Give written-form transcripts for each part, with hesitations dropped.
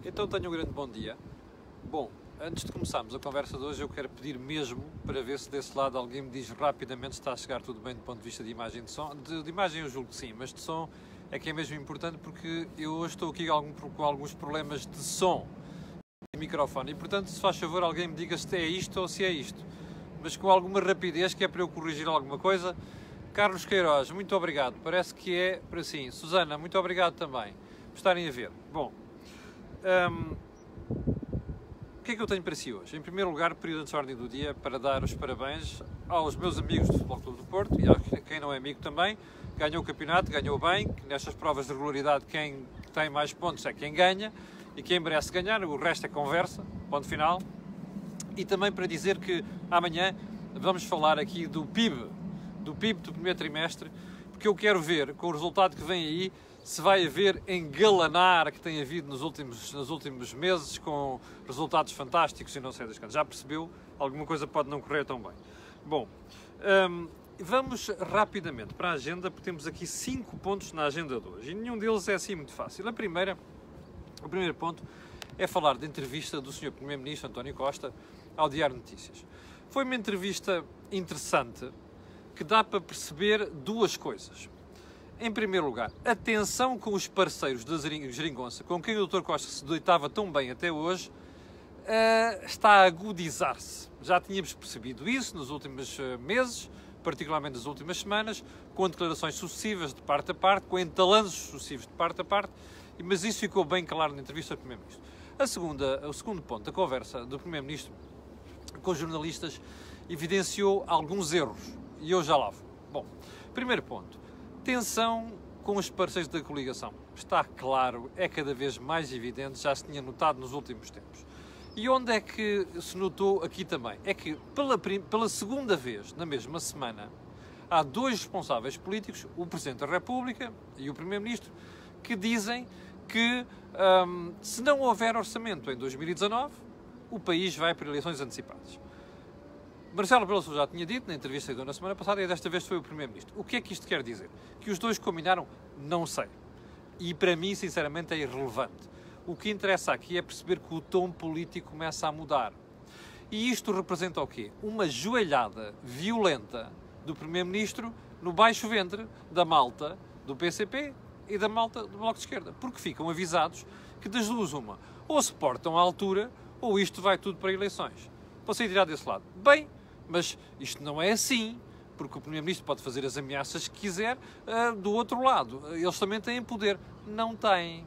Então tenho um grande bom dia. Bom, antes de começarmos a conversa de hoje, eu quero pedir mesmo para ver se desse lado alguém me diz rapidamente se está a chegar tudo bem do ponto de vista de imagem e de som. De imagem eu julgo que sim, mas de som é que é mesmo importante porque eu hoje estou aqui com alguns problemas de som e microfone e, portanto, se faz favor, alguém me diga se é isto ou se é isto. Mas com alguma rapidez, que é para eu corrigir alguma coisa. Carlos Queiroz, muito obrigado. Parece que é para sim. Susana, muito obrigado também por estarem a ver. Bom, o que é que eu tenho para si hoje? Em primeiro lugar, período de ordem do dia para dar os parabéns aos meus amigos do Futebol Clube do Porto e a quem não é amigo também. Ganhou o campeonato, ganhou bem. Nestas provas de regularidade, quem tem mais pontos é quem ganha e quem merece ganhar. O resto é conversa, ponto final. E também para dizer que amanhã vamos falar aqui do PIB do primeiro trimestre, porque eu quero ver, com o resultado que vem aí, se vai haver engalanar que tem havido nos últimos meses, com resultados fantásticos e não sei das quantas. Já percebeu? Alguma coisa pode não correr tão bem. Bom, vamos rapidamente para a agenda, porque temos aqui 5 pontos na agenda de hoje, e nenhum deles é assim muito fácil. O primeiro ponto é falar da entrevista do Sr. Primeiro-Ministro António Costa ao Diário de Notícias. Foi uma entrevista interessante, que dá para perceber duas coisas. Em primeiro lugar, a tensão com os parceiros da Geringonça, com quem o Dr. Costa se deitava tão bem até hoje, está a agudizar-se. Já tínhamos percebido isso nos últimos meses, particularmente nas últimas semanas, com declarações sucessivas de parte a parte, com entalanços sucessivos de parte a parte, mas isso ficou bem claro na entrevista do Primeiro-Ministro. O segundo ponto da conversa do Primeiro-Ministro com os jornalistas evidenciou alguns erros. E eu já lá vou. Bom, primeiro ponto. Tensão com os parceiros da coligação. Está claro, é cada vez mais evidente, já se tinha notado nos últimos tempos. E onde é que se notou aqui também? É que pela segunda vez, na mesma semana, há dois responsáveis políticos, o Presidente da República e o Primeiro-Ministro, que dizem que se não houver orçamento em 2019, o país vai para eleições antecipadas. Marcelo Rebelo de Sousa já tinha dito na entrevista que deu na semana passada e desta vez foi o Primeiro-Ministro. O que é que isto quer dizer? Que os dois combinaram? Não sei. E para mim, sinceramente, é irrelevante. O que interessa aqui é perceber que o tom político começa a mudar. E isto representa o quê? Uma joelhada violenta do Primeiro-Ministro no baixo ventre da malta do PCP e da malta do Bloco de Esquerda. Porque ficam avisados que das duas uma. Ou se portam à altura, ou isto vai tudo para eleições. Você irá desse lado. Bem, mas isto não é assim, porque o Primeiro-Ministro pode fazer as ameaças que quiser do outro lado. Eles também têm poder. Não têm.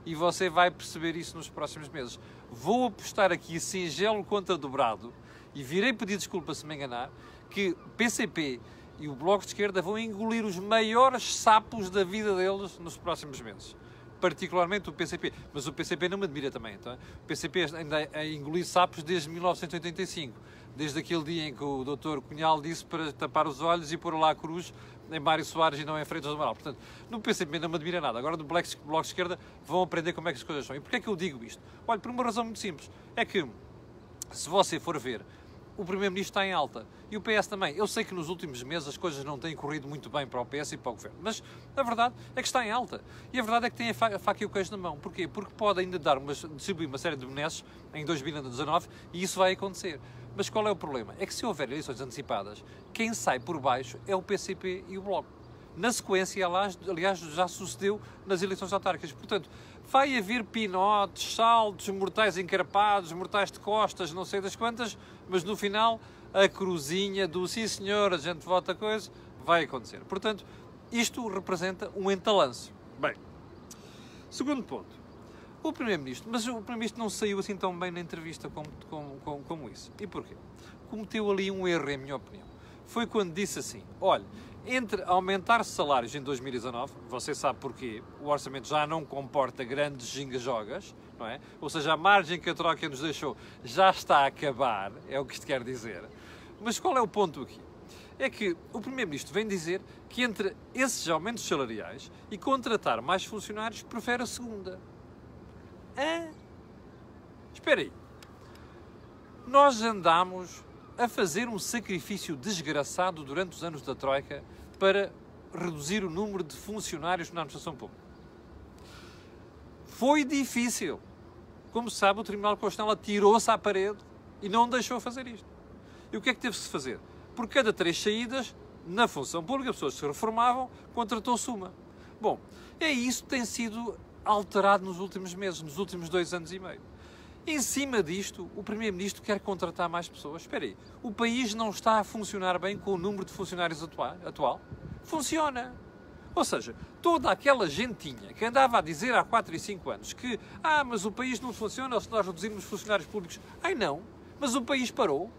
E você vai perceber isso nos próximos meses. Vou apostar aqui singelo contra dobrado e virei pedir desculpa se me enganar, que o PCP e o Bloco de Esquerda vão engolir os maiores sapos da vida deles nos próximos meses. Particularmente o PCP, mas o PCP não me admira também. Então, o PCP ainda a engolir sapos desde 1985, desde aquele dia em que o Dr. Cunhal disse para tapar os olhos e pôr lá a cruz em Mário Soares e não em Freitas do Amaral. Portanto, no PCP não me admira nada. Agora no Bloco de Esquerda vão aprender como é que as coisas são. E porquê é que eu digo isto? Olha, por uma razão muito simples. É que, se você for ver, o Primeiro-Ministro está em alta. E o PS também. Eu sei que nos últimos meses as coisas não têm corrido muito bem para o PS e para o Governo. Mas a verdade é que está em alta. E a verdade é que tem a faca e o queijo na mão. Porquê? Porque pode ainda distribuir uma série de benesses em 2019 e isso vai acontecer. Mas qual é o problema? É que se houver eleições antecipadas, quem sai por baixo é o PCP e o Bloco. Na sequência, aliás, já sucedeu nas eleições autárquicas. Portanto, vai haver pinotes, saltos, mortais encarapados, mortais de costas, não sei das quantas, mas no final a cruzinha do sim senhor, a gente vota coisa, vai acontecer. Portanto, isto representa um entalanço. Bem, segundo ponto. O Primeiro-Ministro, mas o Primeiro-Ministro não saiu assim tão bem na entrevista como isso. E porquê? Cometeu ali um erro, em minha opinião. Foi quando disse assim, olha, entre aumentar salários em 2019, você sabe porquê, o orçamento já não comporta grandes ginga-jogas, não é? Ou seja, a margem que a Troika nos deixou já está a acabar, é o que isto quer dizer. Mas qual é o ponto aqui? É que o Primeiro-Ministro vem dizer que entre esses aumentos salariais e contratar mais funcionários, prefere a segunda. Espera aí. Nós andámos a fazer um sacrifício desgraçado durante os anos da Troika para reduzir o número de funcionários na administração pública. Foi difícil. Como se sabe, o Tribunal Constitucional atirou-se à parede e não deixou fazer isto. E o que é que teve-se de fazer? Por cada 3 saídas, na função pública, pessoas que se reformavam, contratou-se uma. Bom, é isso que tem sido alterado nos últimos meses, nos últimos 2 anos e meio. Em cima disto, o Primeiro-Ministro quer contratar mais pessoas. Espera aí, o país não está a funcionar bem com o número de funcionários atual? Funciona. Ou seja, toda aquela gentinha que andava a dizer há 4 e 5 anos que mas o país não funciona se nós reduzirmos funcionários públicos. Ai não, mas o país parou?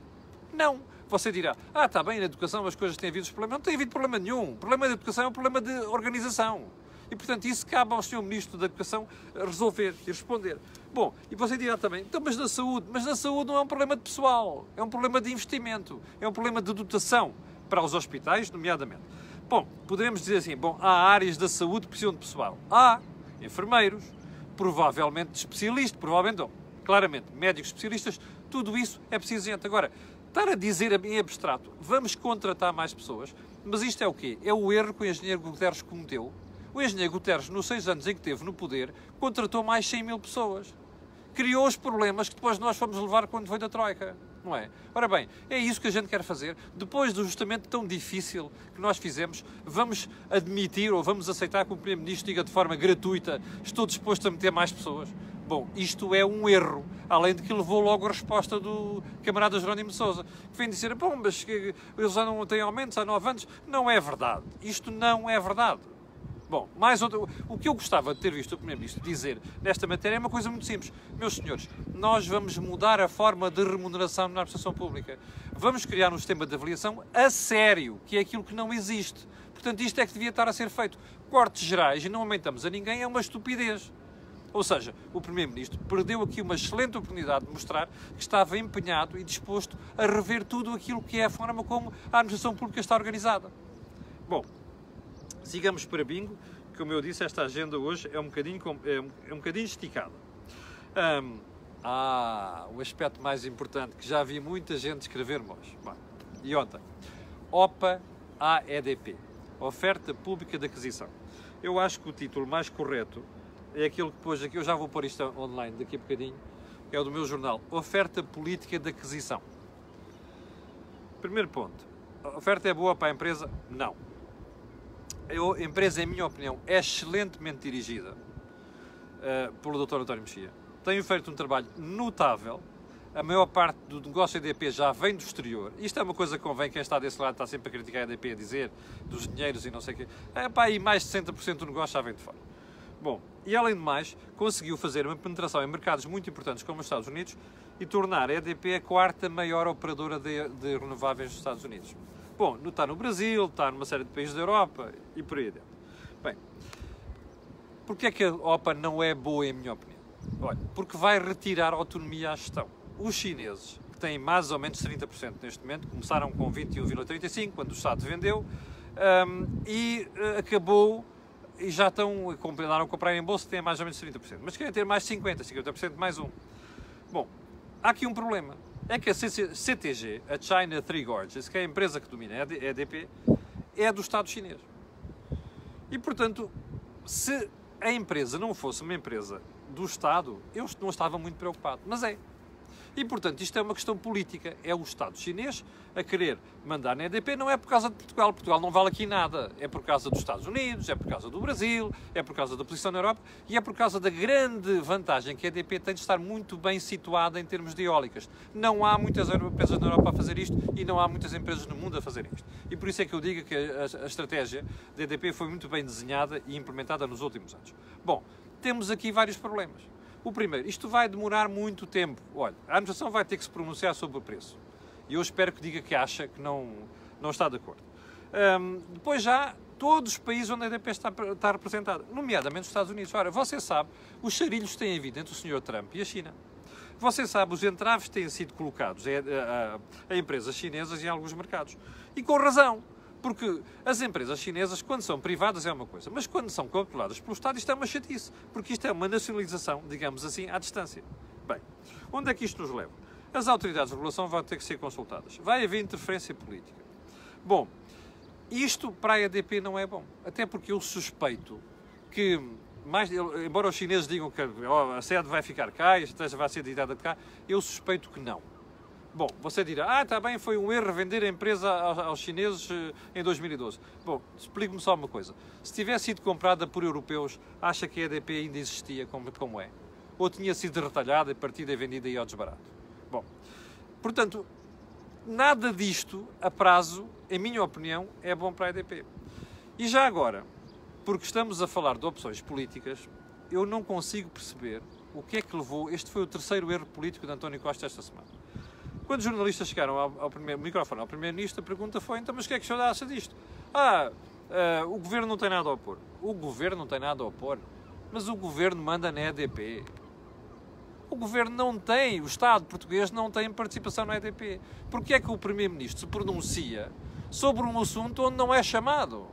Não. Você dirá, está bem, na educação as coisas têm havido problemas. Não tem havido problema nenhum. O problema da educação é um problema de organização. E, portanto, isso cabe ao Sr. Ministro da Educação resolver e responder. Bom, e você dirá também, então, mas na saúde? Mas na saúde não é um problema de pessoal, é um problema de investimento, é um problema de dotação para os hospitais, nomeadamente. Bom, poderemos dizer assim, há áreas da saúde que precisam de pessoal. Há enfermeiros, provavelmente especialistas, claramente, médicos especialistas, tudo isso é preciso gente. Agora, estar a dizer em abstrato, vamos contratar mais pessoas, mas isto é o quê? É o erro que o engenheiro Guterres cometeu. O engenheiro Guterres, nos 6 anos em que esteve no poder, contratou mais 100 mil pessoas. Criou os problemas que depois nós fomos levar quando foi da Troika, não é? Ora bem, é isso que a gente quer fazer. Depois do ajustamento tão difícil que nós fizemos, vamos admitir ou vamos aceitar que o Primeiro-Ministro diga de forma gratuita: estou disposto a meter mais pessoas? Bom, isto é um erro, além de que levou logo a resposta do camarada Jerónimo de Sousa, que vem dizer, mas eles já não têm aumentos há 9 anos. Não é verdade. Isto não é verdade. Bom, o que eu gostava de ter visto o Primeiro-Ministro dizer nesta matéria é uma coisa muito simples. Meus senhores, nós vamos mudar a forma de remuneração na administração pública. Vamos criar um sistema de avaliação a sério, que é aquilo que não existe. Portanto, isto é que devia estar a ser feito. Cortes gerais e não aumentamos a ninguém é uma estupidez. Ou seja, o Primeiro-Ministro perdeu aqui uma excelente oportunidade de mostrar que estava empenhado e disposto a rever tudo aquilo que é a forma como a administração pública está organizada. Bom, sigamos para bingo. Como eu disse, esta agenda hoje é um bocadinho esticada. O aspecto mais importante, que já vi muita gente escrever-me hoje. E ontem, OPA à EDP, Oferta Pública de Aquisição. Eu acho que o título mais correto é aquele que pôs aqui, eu já vou pôr isto online daqui a bocadinho, é o do meu jornal, Oferta Política de Aquisição. Primeiro ponto, a oferta é boa para a empresa? Não. A empresa, em minha opinião, é excelentemente dirigida pelo Dr. António Mexia. Tem feito um trabalho notável. A maior parte do negócio EDP já vem do exterior. Isto é uma coisa que convém, quem está desse lado está sempre a criticar a EDP, a dizer dos dinheiros e não sei o quê. E mais de 60% do negócio já vem de fora. Bom, e além de mais, conseguiu fazer uma penetração em mercados muito importantes como os Estados Unidos e tornar a EDP a 4ª maior operadora de renováveis dos Estados Unidos. Bom, está no Brasil, está numa série de países da Europa e por aí dentro. Bem, porquê é que a OPA não é boa, em minha opinião? Olha, porque vai retirar autonomia à gestão. Os chineses, que têm mais ou menos 30% neste momento, começaram com 21,35% quando o Estado vendeu acabou. E já andaram a comprar em bolsa, têm mais ou menos 30%. Mas querem ter mais 50% mais um. Bom, há aqui um problema. É que a CTG, a China Three Gorges, que é a empresa que domina a EDP, é do Estado chinês. E, portanto, se a empresa não fosse uma empresa do Estado, eu não estava muito preocupado. Mas é. E, portanto, isto é uma questão política. É o Estado chinês a querer mandar na EDP, não é por causa de Portugal. Portugal não vale aqui nada. É por causa dos Estados Unidos, é por causa do Brasil, é por causa da posição na Europa e é por causa da grande vantagem que a EDP tem de estar muito bem situada em termos de eólicas. Não há muitas empresas na Europa a fazer isto e não há muitas empresas no mundo a fazer isto. E por isso é que eu digo que a estratégia da EDP foi muito bem desenhada e implementada nos últimos anos. Bom, temos aqui vários problemas. O primeiro, isto vai demorar muito tempo. Olha, a administração vai ter que se pronunciar sobre o preço. E eu espero que diga que acha que não está de acordo. Depois já, todos os países onde a EDP está representada, nomeadamente os Estados Unidos. Ora, você sabe, os charilhos que têm havido entre o Sr. Trump e a China. Você sabe, os entraves que têm sido colocados a empresas chinesas em alguns mercados. E com razão. Porque as empresas chinesas, quando são privadas, é uma coisa, mas quando são controladas pelo Estado, isto é uma chatice, porque isto é uma nacionalização, digamos assim, à distância. Bem, onde é que isto nos leva? As autoridades de regulação vão ter que ser consultadas. Vai haver interferência política. Bom, isto para a EDP não é bom, até porque eu suspeito que embora os chineses digam que a sede vai ficar cá, e a estratégia vai ser editada de cá, eu suspeito que não. Bom, você dirá, está bem, foi um erro vender a empresa aos chineses em 2012. Bom, explique-me só uma coisa. Se tivesse sido comprada por europeus, acha que a EDP ainda existia como é? Ou tinha sido retalhada e partida e vendida aí ao desbarato? Bom, portanto, nada disto, a prazo, em minha opinião, é bom para a EDP. E já agora, porque estamos a falar de opções políticas, eu não consigo perceber o que é que levou... Este foi o terceiro erro político de António Costa esta semana. Quando os jornalistas chegaram ao microfone ao Primeiro-Ministro, a pergunta foi, então, mas o que é que o senhor acha disto? O Governo não tem nada a opor. O Governo não tem nada a opor? Mas o Governo manda na EDP. O Governo não tem, o Estado português não tem participação na EDP. Porquê é que o Primeiro-Ministro se pronuncia sobre um assunto onde não é chamado?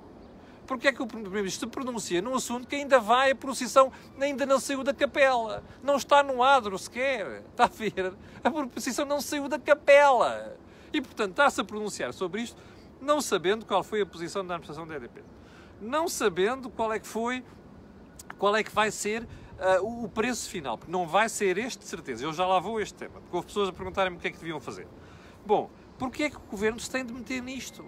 Porquê é que o Primeiro-Ministro se pronuncia num assunto que ainda vai, a procissão ainda não saiu da capela? Não está no adro sequer. Está a ver? A procissão não saiu da capela. E, portanto, está-se a pronunciar sobre isto, não sabendo qual foi a posição da administração da EDP. Não sabendo qual é que vai ser o preço final. Porque não vai ser este, de certeza. Eu já lá vou a este tema. Porque houve pessoas a perguntarem-me o que é que deviam fazer. Bom, porquê é que o Governo se tem de meter nisto?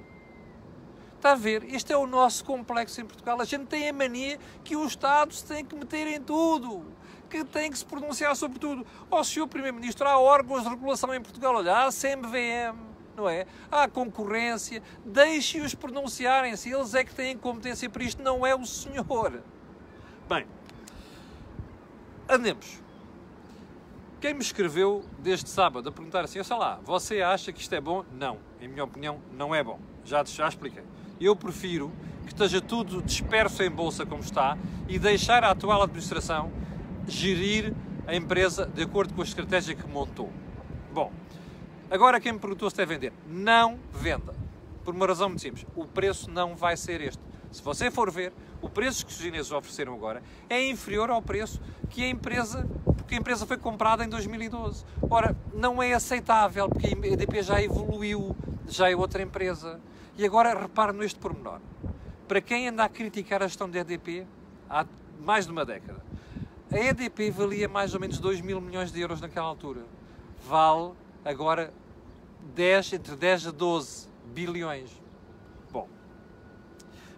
Está a ver? Este é o nosso complexo em Portugal. A gente tem a mania que o Estado se tem que meter em tudo, que tem que se pronunciar sobre tudo. Ó, Sr. Primeiro-Ministro, há órgãos de regulação em Portugal, olha, há a CMVM, não é? Há a concorrência, deixe-os pronunciarem-se, eles é que têm competência para isto, não é o senhor. Bem, andemos. Quem me escreveu desde sábado a perguntar assim, sei lá, você acha que isto é bom? Não, em minha opinião, não é bom. Já expliquei. Eu prefiro que esteja tudo disperso em bolsa como está e deixar a atual administração gerir a empresa de acordo com a estratégia que montou. Bom, agora quem me perguntou se deve vender, não venda. Por uma razão muito simples, o preço não vai ser este. Se você for ver, o preço que os chineses ofereceram agora é inferior ao preço que a empresa foi comprada em 2012. Ora, não é aceitável, porque a EDP já evoluiu, já é outra empresa. E agora repare neste pormenor. Para quem anda a criticar a gestão da EDP há mais de uma década, a EDP valia mais ou menos 2 mil milhões de euros naquela altura. Vale agora entre 10 a 12 bilhões. Bom,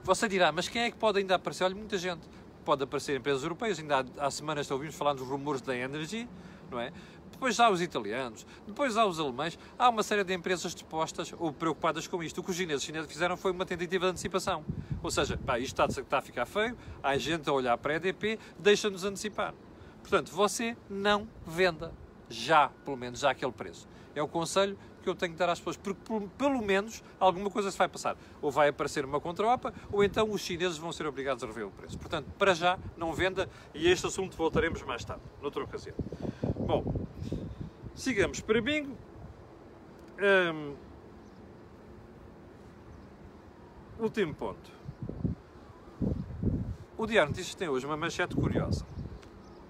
você dirá, mas quem é que pode ainda aparecer? Olha, muita gente. Pode aparecer empresas europeias, ainda há semanas ouvimos falar dos rumores da Energy, não é? Depois há os italianos, depois há os alemães, há uma série de empresas dispostas ou preocupadas com isto. O que os chineses fizeram foi uma tentativa de antecipação. Ou seja, isto está a ficar feio, há gente a olhar para a EDP, deixa-nos antecipar. Portanto, você não venda já, pelo menos, já aquele preço. É o conselho que eu tenho que dar às pessoas, porque pelo menos alguma coisa se vai passar. Ou vai aparecer uma contra-OPA, ou então os chineses vão ser obrigados a rever o preço. Portanto, para já, não venda, e a este assunto voltaremos mais tarde, noutra ocasião. Bom, sigamos para bingo. Último ponto. O Diário de Notícias tem hoje uma manchete curiosa.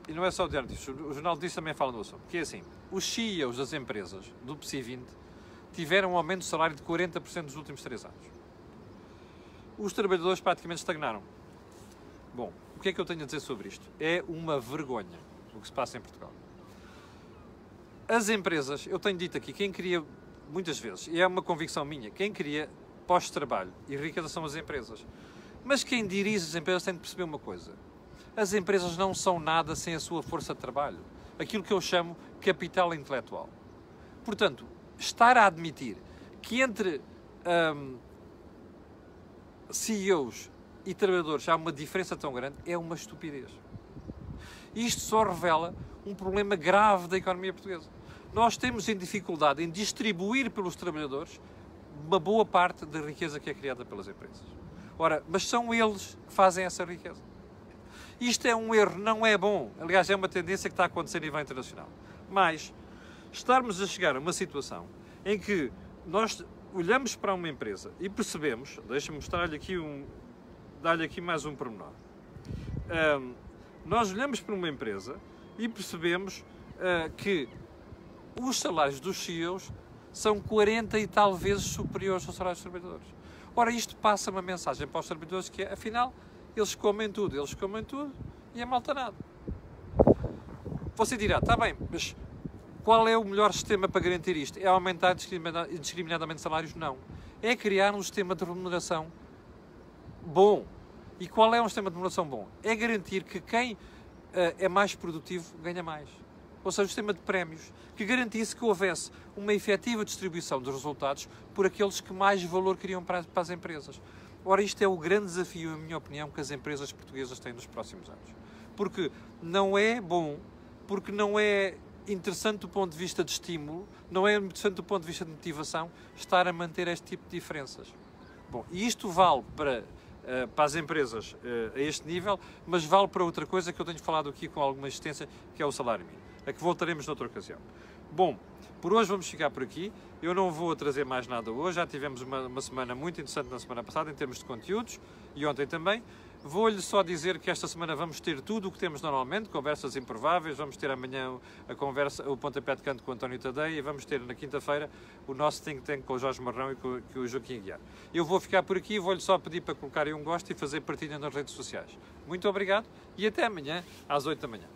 E não é só o Diário de Notícias, o Jornal de Notícias também fala no assunto. Que é assim, os CEOs das empresas do PSI 20 tiveram um aumento de salário de 40% nos últimos 3 anos. Os trabalhadores praticamente estagnaram. Bom, o que é que eu tenho a dizer sobre isto? É uma vergonha o que se passa em Portugal. As empresas, eu tenho dito aqui, quem cria, muitas vezes, e é uma convicção minha, quem cria pós-trabalho e riqueza são as empresas. Mas quem dirige as empresas tem de perceber uma coisa. As empresas não são nada sem a sua força de trabalho. Aquilo que eu chamo capital intelectual. Portanto, estar a admitir que entre CEOs e trabalhadores há uma diferença tão grande é uma estupidez. Isto só revela um problema grave da economia portuguesa. Nós temos em dificuldade em distribuir pelos trabalhadores uma boa parte da riqueza que é criada pelas empresas. Ora, mas são eles que fazem essa riqueza. Isto é um erro, não é bom. Aliás, é uma tendência que está a acontecer a nível internacional. Mas estarmos a chegar a uma situação em que nós olhamos para uma empresa e percebemos, deixa-me mostrar-lhe aqui dar-lhe aqui mais um pormenor. Nós olhamos para uma empresa e percebemos que os salários dos CEOs são 40 e tal vezes superiores aos salários dos trabalhadores. Ora, isto passa uma mensagem para os trabalhadores que é, afinal, eles comem tudo E a malta nada. Você dirá, está bem, mas qual é o melhor sistema para garantir isto? É aumentar indiscriminadamente salários? Não. É criar um sistema de remuneração bom. E qual é um sistema de remuneração bom? É garantir que quem é mais produtivo ganha mais. Ou seja, um sistema de prémios que garantisse que houvesse uma efetiva distribuição dos resultados por aqueles que mais valor queriam para as empresas. Ora, isto é o grande desafio, na minha opinião, que as empresas portuguesas têm nos próximos anos. Porque não é bom, porque não é interessante do ponto de vista de estímulo, não é interessante do ponto de vista de motivação estar a manter este tipo de diferenças. Bom, e isto vale para as empresas a este nível, mas vale para outra coisa que eu tenho falado aqui com alguma insistência, que é o salário mínimo, a que voltaremos noutra ocasião. Bom, por hoje vamos ficar por aqui. Eu não vou trazer mais nada hoje, já tivemos uma semana muito interessante na semana passada em termos de conteúdos e ontem também. Vou-lhe só dizer que esta semana vamos ter tudo o que temos normalmente, conversas improváveis, vamos ter amanhã o pontapé de canto com o António Tadeia e vamos ter na quinta-feira o nosso think tank com o Jorge Marrão e com o Joaquim Aguiar. Eu vou ficar por aqui, vou-lhe só pedir para colocarem um gosto e fazer partilha nas redes sociais. Muito obrigado e até amanhã às 8 da manhã.